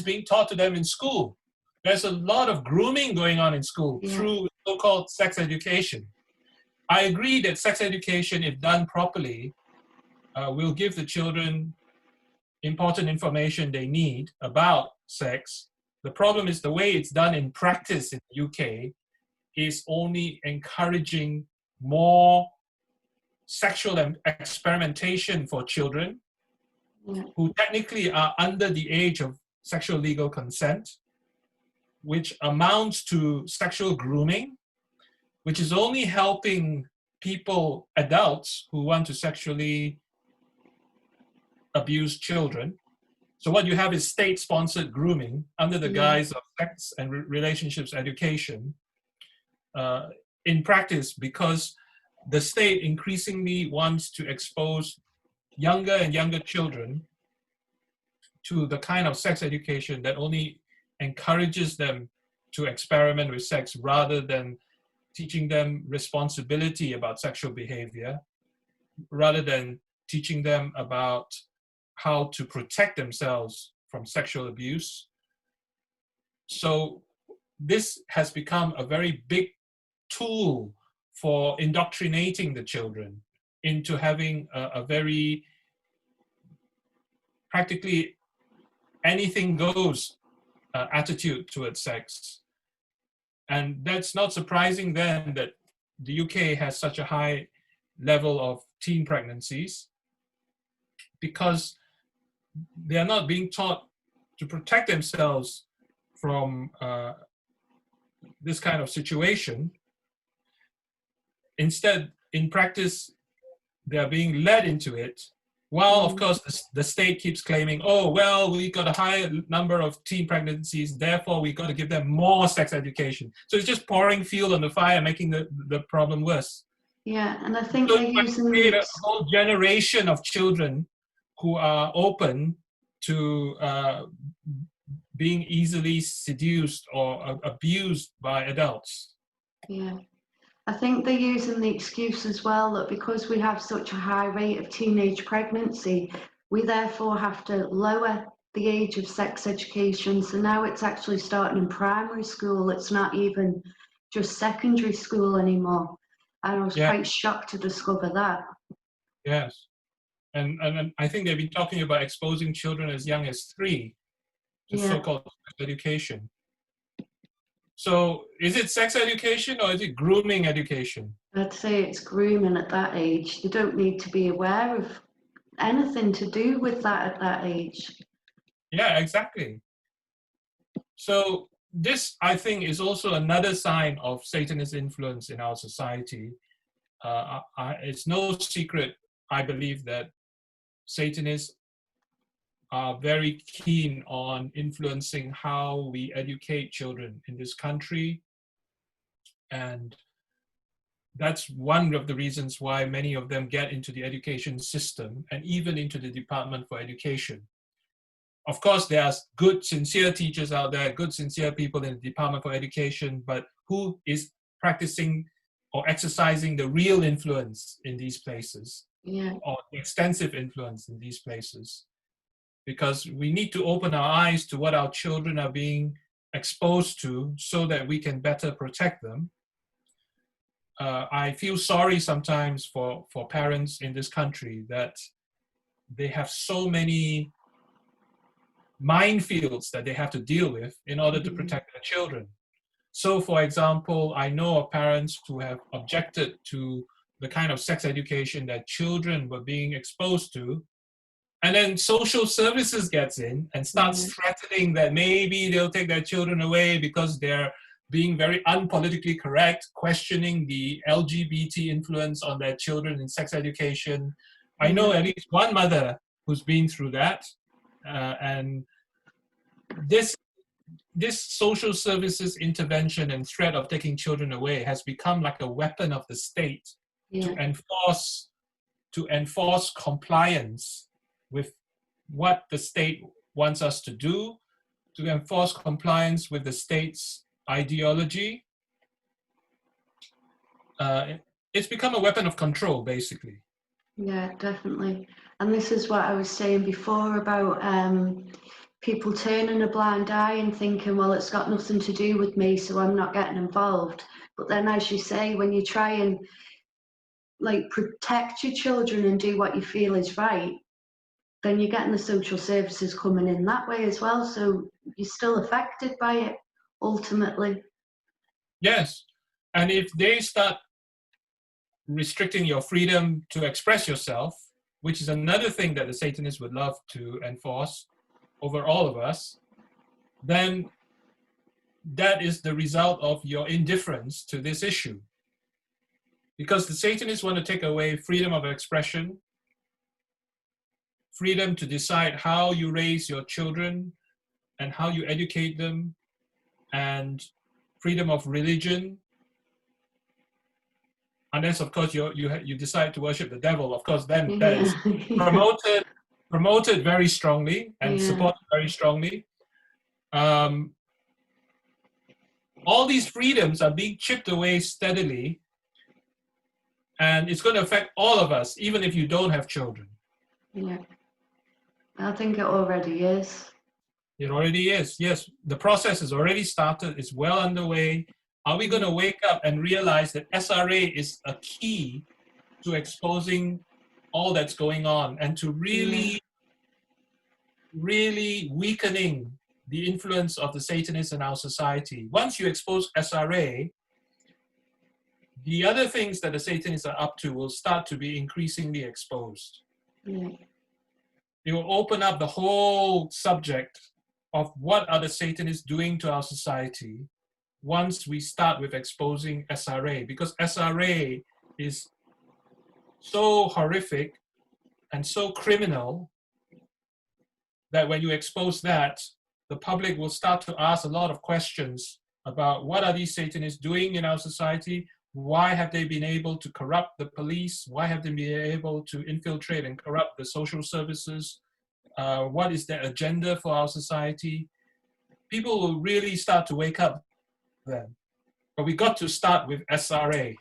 is being taught to them in school. There's a lot of grooming going on in school through so-called sex education. I agree that sex education, if done properly, will give the children important information they need about sex. The problem is the way it's done in practice in the UK is only encouraging more sexual experimentation for children who technically are under the age of sexual legal consent, which amounts to sexual grooming, which is only helping people, adults, who want to sexually abuse children. So what you have is state-sponsored grooming under the guise of sex and relationships education in practice, because the state increasingly wants to expose younger and younger children to the kind of sex education that only encourages them to experiment with sex rather than teaching them responsibility about sexual behavior, rather than teaching them about how to protect themselves from sexual abuse. So this has become a very big tool for indoctrinating the children into having a very practically anything goes attitude towards sex. And that's not surprising then that the UK has such a high level of teen pregnancies, because they are not being taught to protect themselves from this kind of situation. Instead, in practice, they are being led into it, while of course the state keeps claiming, oh, well, we got a high number of teen pregnancies, therefore we got to give them more sex education. So it's just pouring fuel on the fire, making the problem worse. Yeah, and I think so they're using create a whole generation of children who are open to being easily seduced or abused by adults. Yeah. I think they're using the excuse as well that because we have such a high rate of teenage pregnancy, we therefore have to lower the age of sex education. So now it's actually starting in primary school. It's not even just secondary school anymore. And I was quite shocked to discover that. Yes. And I think they've been talking about exposing children as young as 3 to so-called sex education. So is it sex education or is it grooming education? I'd say it's grooming at that age. They don't need to be aware of anything to do with that at that age. Yeah, exactly. So this, I think, is also another sign of Satanist influence in our society. It's no secret, I believe, that Satanists are very keen on influencing how we educate children in this country. And that's one of the reasons why many of them get into the education system and even into the Department for Education. Of course, there are good, sincere teachers out there, good, sincere people in the Department for Education, but who is practicing or exercising the real influence in these places, or extensive influence in these places? Because we need to open our eyes to what our children are being exposed to so that we can better protect them. I feel sorry sometimes for parents in this country that they have so many minefields that they have to deal with in order to protect their children. So, for example, I know of parents who have objected to the kind of sex education that children were being exposed to, and then social services gets in and starts threatening that maybe they'll take their children away because they're being very unpolitically correct, questioning the LGBT influence on their children in sex education. I know at least one mother who's been through that. And this social services intervention and threat of taking children away has become like a weapon of the state to enforce compliance with what the state wants us to do, to enforce compliance with the state's ideology. It's become a weapon of control, basically. Yeah, definitely. And this is what I was saying before about people turning a blind eye and thinking, well, it's got nothing to do with me, so I'm not getting involved. But then, as you say, when you try and like protect your children and do what you feel is right, then you're getting the social services coming in that way as well. So you're still affected by it ultimately. Yes. And if they start restricting your freedom to express yourself, which is another thing that the Satanists would love to enforce over all of us, then that is the result of your indifference to this issue. Because the Satanists want to take away freedom of expression, freedom to decide how you raise your children and how you educate them, and freedom of religion. Unless, of course, you decide to worship the devil, of course, then that is promoted very strongly and supported very strongly. All these freedoms are being chipped away steadily, and it's going to affect all of us, even if you don't have children. Yeah, I think it already is. It already is, yes. The process has already started, it's well underway. Are we going to wake up and realize that SRA is a key to exposing all that's going on and to really weakening the influence of the Satanists in our society? Once you expose SRA, the other things that the Satanists are up to will start to be increasingly exposed. It will open up the whole subject of what are the Satanists doing to our society once we start with exposing SRA, because SRA is so horrific and so criminal that when you expose that, the public will start to ask a lot of questions about what are these Satanists doing in our society? Why have they been able to corrupt the police? Why have they been able to infiltrate and corrupt the social services? What is their agenda for our society? People will really start to wake up then. But we got to start with SRA.